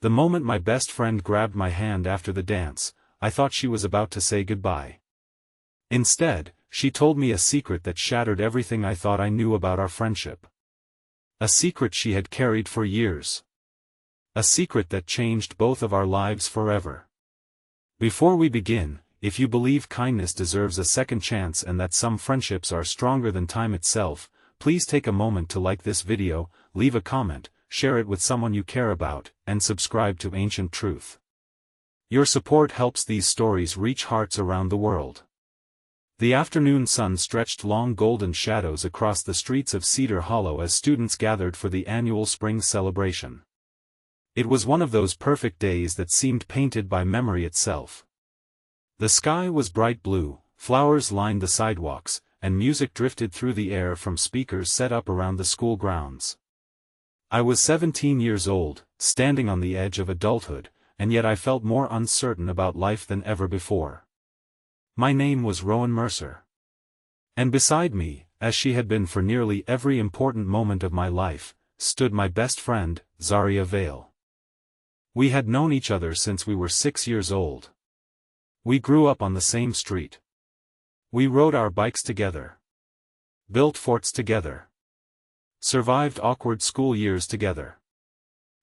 The moment my best friend grabbed my hand after the dance, I thought she was about to say goodbye. Instead, she told me a secret that shattered everything I thought I knew about our friendship. A secret she had carried for years. A secret that changed both of our lives forever. Before we begin, if you believe kindness deserves a second chance and that some friendships are stronger than time itself, please take a moment to like this video, leave a comment, share it with someone you care about, and subscribe to Ancient Truth. Your support helps these stories reach hearts around the world. The afternoon sun stretched long golden shadows across the streets of Cedar Hollow as students gathered for the annual spring celebration. It was one of those perfect days that seemed painted by memory itself. The sky was bright blue, flowers lined the sidewalks, and music drifted through the air from speakers set up around the school grounds. I was 17 years old, standing on the edge of adulthood, and yet I felt more uncertain about life than ever before. My name was Rowan Mercer. And beside me, as she had been for nearly every important moment of my life, stood my best friend, Zaria Vale. We had known each other since we were 6 years old. We grew up on the same street. We rode our bikes together. Built forts together. Survived awkward school years together.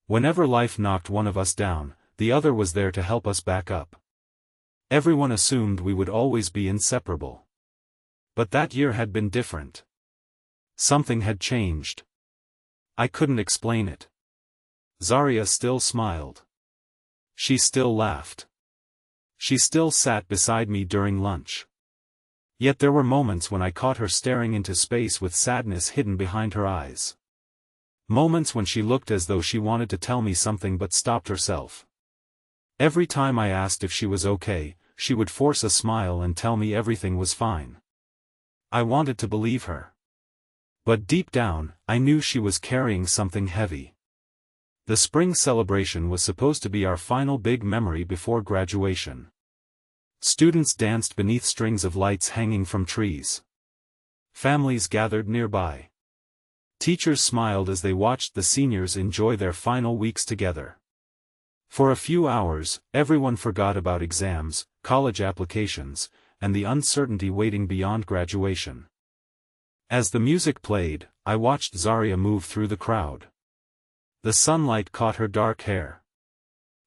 Whenever life knocked one of us down, the other was there to help us back up. Everyone assumed we would always be inseparable. But that year had been different. Something had changed. I couldn't explain it. Zaria still smiled. She still laughed. She still sat beside me during lunch. Yet there were moments when I caught her staring into space with sadness hidden behind her eyes. Moments when she looked as though she wanted to tell me something but stopped herself. Every time I asked if she was okay, she would force a smile and tell me everything was fine. I wanted to believe her. But deep down, I knew she was carrying something heavy. The spring celebration was supposed to be our final big memory before graduation. Students danced beneath strings of lights hanging from trees. Families gathered nearby. Teachers smiled as they watched the seniors enjoy their final weeks together. For a few hours, everyone forgot about exams, college applications, and the uncertainty waiting beyond graduation. As the music played, I watched Zaria move through the crowd. The sunlight caught her dark hair.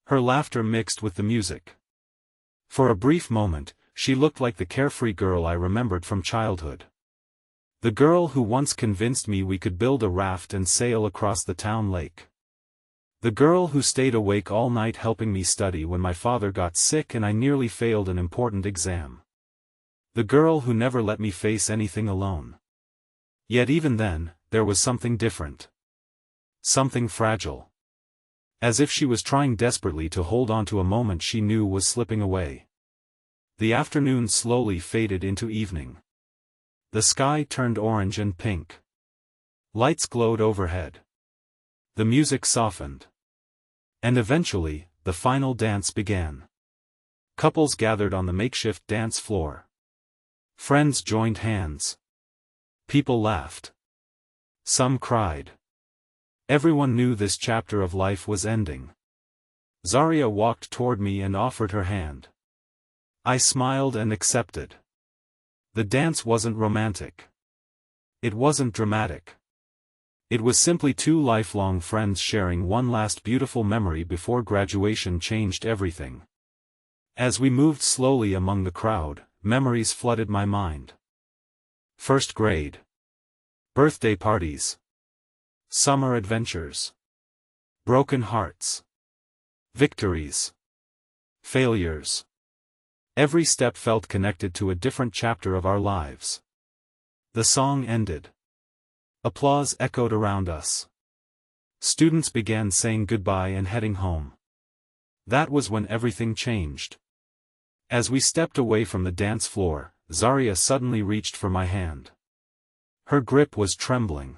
Her laughter mixed with the music. For a brief moment, she looked like the carefree girl I remembered from childhood. The girl who once convinced me we could build a raft and sail across the town lake. The girl who stayed awake all night helping me study when my father got sick and I nearly failed an important exam. The girl who never let me face anything alone. Yet even then, there was something different. Something fragile. As if she was trying desperately to hold on to a moment she knew was slipping away. The afternoon slowly faded into evening. The sky turned orange and pink. Lights glowed overhead. The music softened. And eventually, the final dance began. Couples gathered on the makeshift dance floor. Friends joined hands. People laughed. Some cried. Everyone knew this chapter of life was ending. Zaria walked toward me and offered her hand. I smiled and accepted. The dance wasn't romantic. It wasn't dramatic. It was simply two lifelong friends sharing one last beautiful memory before graduation changed everything. As we moved slowly among the crowd, memories flooded my mind. First grade. Birthday parties. Summer adventures. Broken hearts. Victories. Failures. Every step felt connected to a different chapter of our lives. The song ended. Applause echoed around us. Students began saying goodbye and heading home. That was when everything changed. As we stepped away from the dance floor, Zaria suddenly reached for my hand. Her grip was trembling.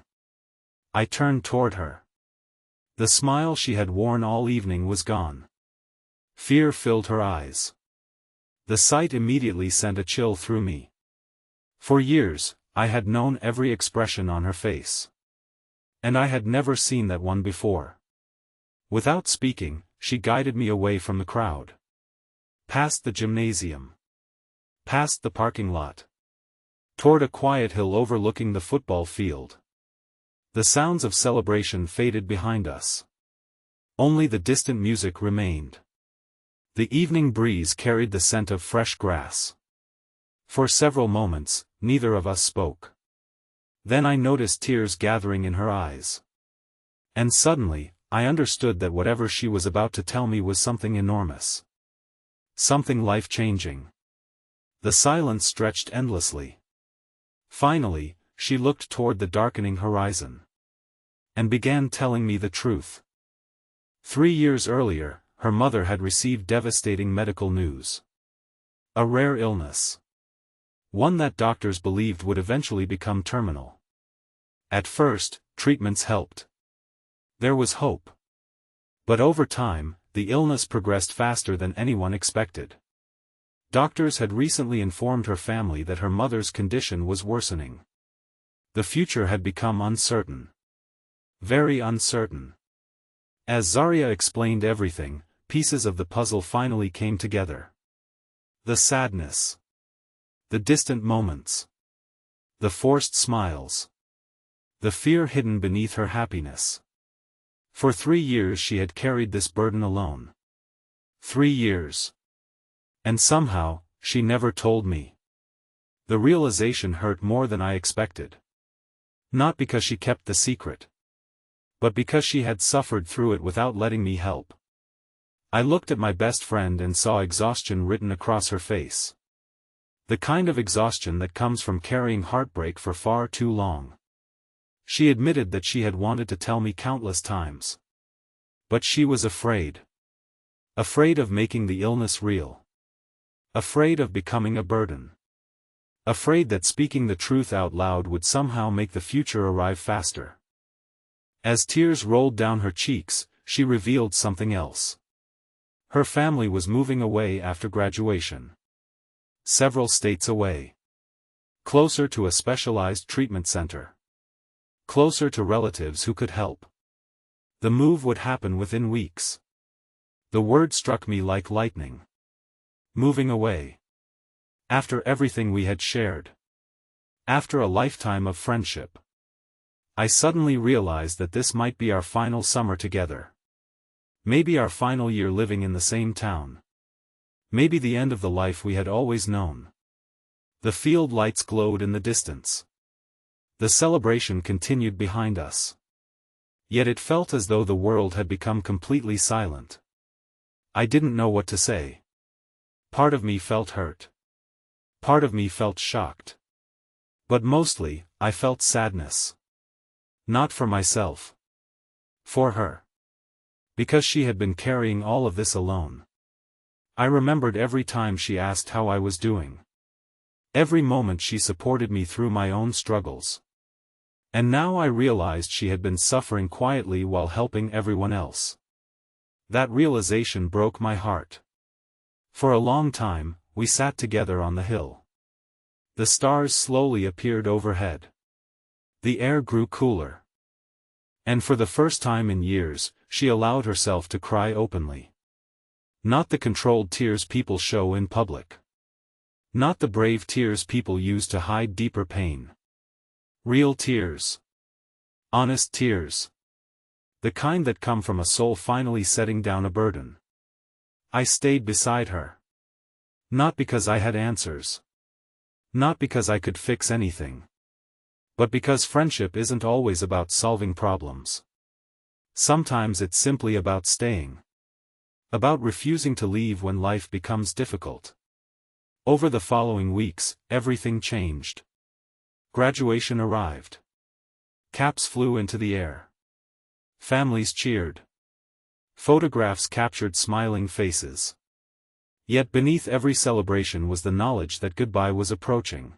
I turned toward her. The smile she had worn all evening was gone. Fear filled her eyes. The sight immediately sent a chill through me. For years, I had known every expression on her face. And I had never seen that one before. Without speaking, she guided me away from the crowd. Past the gymnasium. Past the parking lot. Toward a quiet hill overlooking the football field. The sounds of celebration faded behind us. Only the distant music remained. The evening breeze carried the scent of fresh grass. For several moments, neither of us spoke. Then I noticed tears gathering in her eyes. And suddenly, I understood that whatever she was about to tell me was something enormous. Something life-changing. The silence stretched endlessly. Finally, she looked toward the darkening horizon. And began telling me the truth. 3 years earlier, her mother had received devastating medical news. A rare illness. One that doctors believed would eventually become terminal. At first, treatments helped. There was hope. But over time, the illness progressed faster than anyone expected. Doctors had recently informed her family that her mother's condition was worsening. The future had become uncertain. Very uncertain. As Zaria explained everything, pieces of the puzzle finally came together. The sadness. The distant moments. The forced smiles. The fear hidden beneath her happiness. For 3 years she had carried this burden alone. 3 years. And somehow, she never told me. The realization hurt more than I expected. Not because she kept the secret. But because she had suffered through it without letting me help. I looked at my best friend and saw exhaustion written across her face. The kind of exhaustion that comes from carrying heartbreak for far too long. She admitted that she had wanted to tell me countless times. But she was afraid. Afraid of making the illness real. Afraid of becoming a burden. Afraid that speaking the truth out loud would somehow make the future arrive faster. As tears rolled down her cheeks, she revealed something else. Her family was moving away after graduation. Several states away. Closer to a specialized treatment center. Closer to relatives who could help. The move would happen within weeks. The word struck me like lightning. Moving away. After everything we had shared. After a lifetime of friendship. I suddenly realized that this might be our final summer together. Maybe our final year living in the same town. Maybe the end of the life we had always known. The field lights glowed in the distance. The celebration continued behind us. Yet it felt as though the world had become completely silent. I didn't know what to say. Part of me felt hurt. Part of me felt shocked. But mostly, I felt sadness. Not for myself. For her. Because she had been carrying all of this alone. I remembered every time she asked how I was doing. Every moment she supported me through my own struggles. And now I realized she had been suffering quietly while helping everyone else. That realization broke my heart. For a long time, we sat together on the hill. The stars slowly appeared overhead. The air grew cooler. And for the first time in years, she allowed herself to cry openly. Not the controlled tears people show in public. Not the brave tears people use to hide deeper pain. Real tears. Honest tears. The kind that come from a soul finally setting down a burden. I stayed beside her. Not because I had answers. Not because I could fix anything. But because friendship isn't always about solving problems. Sometimes it's simply about staying. About refusing to leave when life becomes difficult. Over the following weeks, everything changed. Graduation arrived. Caps flew into the air. Families cheered. Photographs captured smiling faces. Yet beneath every celebration was the knowledge that goodbye was approaching.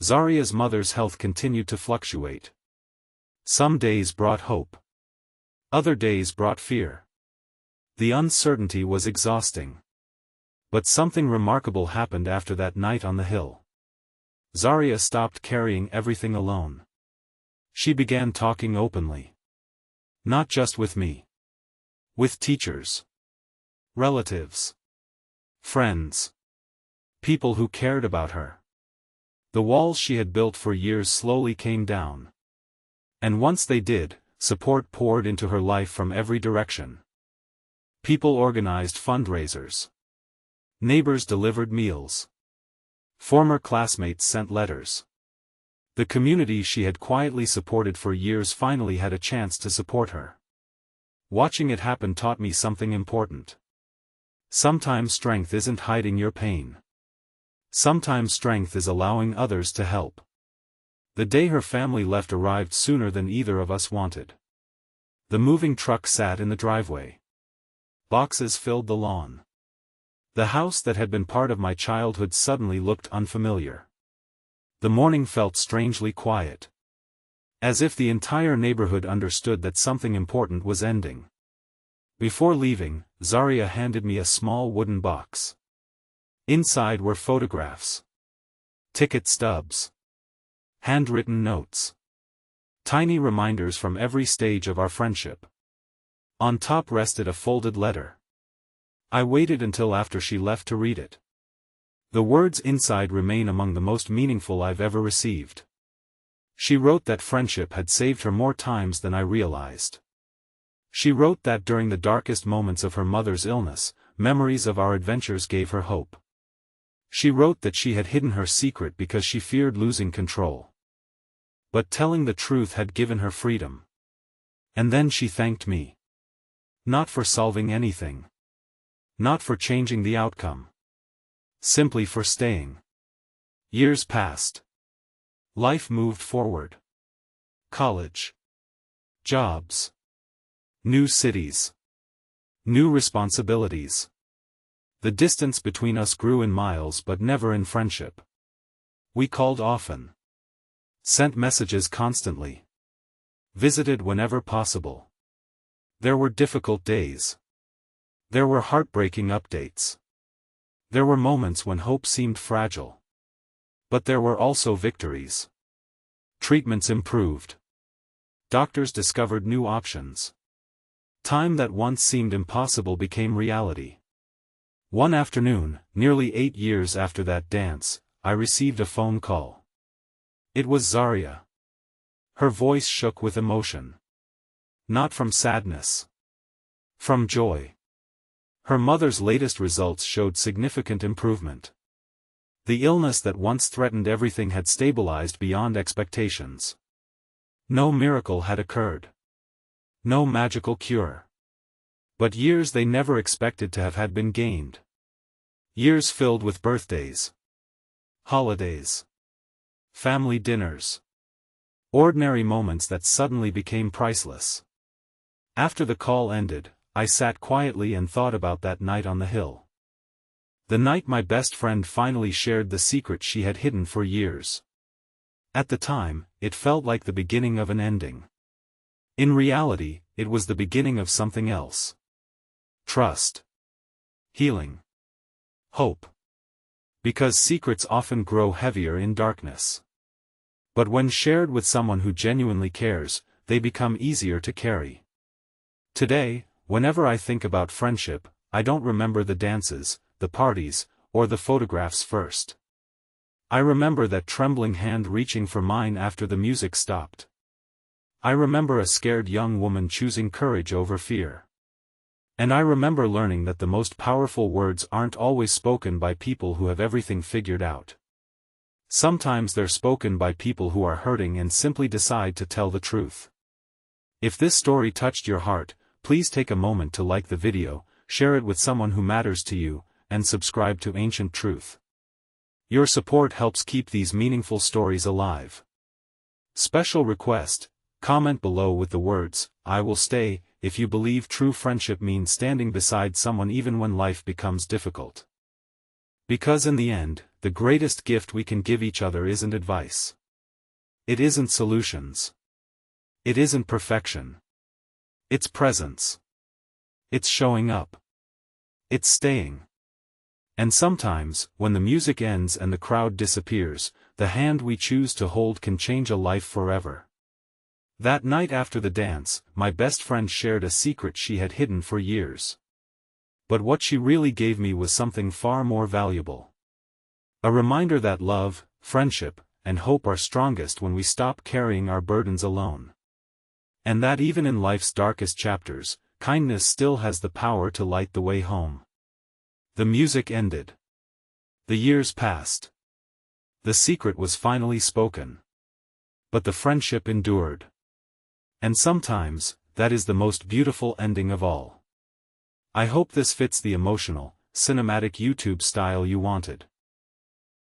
Zaria's mother's health continued to fluctuate. Some days brought hope. Other days brought fear. The uncertainty was exhausting. But something remarkable happened after that night on the hill. Zaria stopped carrying everything alone. She began talking openly. Not just with me. With teachers, relatives, friends, people who cared about her. The walls she had built for years slowly came down. And once they did, support poured into her life from every direction. People organized fundraisers. Neighbors delivered meals. Former classmates sent letters. The community she had quietly supported for years finally had a chance to support her. Watching it happen taught me something important. Sometimes strength isn't hiding your pain. Sometimes strength is allowing others to help. The day her family left arrived sooner than either of us wanted. The moving truck sat in the driveway. Boxes filled the lawn. The house that had been part of my childhood suddenly looked unfamiliar. The morning felt strangely quiet. As if the entire neighborhood understood that something important was ending. Before leaving, Zaria handed me a small wooden box. Inside were photographs, ticket stubs, handwritten notes, tiny reminders from every stage of our friendship. On top rested a folded letter. I waited until after she left to read it. The words inside remain among the most meaningful I've ever received. She wrote that friendship had saved her more times than I realized. She wrote that during the darkest moments of her mother's illness, memories of our adventures gave her hope. She wrote that she had hidden her secret because she feared losing control. But telling the truth had given her freedom. And then she thanked me. Not for solving anything. Not for changing the outcome. Simply for staying. Years passed. Life moved forward. College. Jobs. New cities. New responsibilities. The distance between us grew in miles but never in friendship. We called often. Sent messages constantly. Visited whenever possible. There were difficult days. There were heartbreaking updates. There were moments when hope seemed fragile. But there were also victories. Treatments improved. Doctors discovered new options. Time that once seemed impossible became reality. One afternoon, nearly 8 years after that dance, I received a phone call. It was Zaria. Her voice shook with emotion. Not from sadness. From joy. Her mother's latest results showed significant improvement. The illness that once threatened everything had stabilized beyond expectations. No miracle had occurred. No magical cure. But years they never expected to have had been gained. Years filled with birthdays. Holidays. Family dinners. Ordinary moments that suddenly became priceless. After the call ended, I sat quietly and thought about that night on the hill. The night my best friend finally shared the secret she had hidden for years. At the time, it felt like the beginning of an ending. In reality, it was the beginning of something else. Trust. Healing. Hope. Because secrets often grow heavier in darkness. But when shared with someone who genuinely cares, they become easier to carry. Today, whenever I think about friendship, I don't remember the dances, the parties, or the photographs first. I remember that trembling hand reaching for mine after the music stopped. I remember a scared young woman choosing courage over fear. And I remember learning that the most powerful words aren't always spoken by people who have everything figured out. Sometimes they're spoken by people who are hurting and simply decide to tell the truth. If this story touched your heart, please take a moment to like the video, share it with someone who matters to you, and subscribe to Ancient Truth. Your support helps keep these meaningful stories alive. Special request: comment below with the words, "I will stay," if you believe true friendship means standing beside someone even when life becomes difficult. Because in the end, the greatest gift we can give each other isn't advice. It isn't solutions. It isn't perfection. It's presence. It's showing up. It's staying. And sometimes, when the music ends and the crowd disappears, the hand we choose to hold can change a life forever. That night after the dance, my best friend shared a secret she had hidden for years. But what she really gave me was something far more valuable. A reminder that love, friendship, and hope are strongest when we stop carrying our burdens alone. And that even in life's darkest chapters, kindness still has the power to light the way home. The music ended. The years passed. The secret was finally spoken. But the friendship endured. And sometimes, that is the most beautiful ending of all. I hope this fits the emotional, cinematic YouTube style you wanted.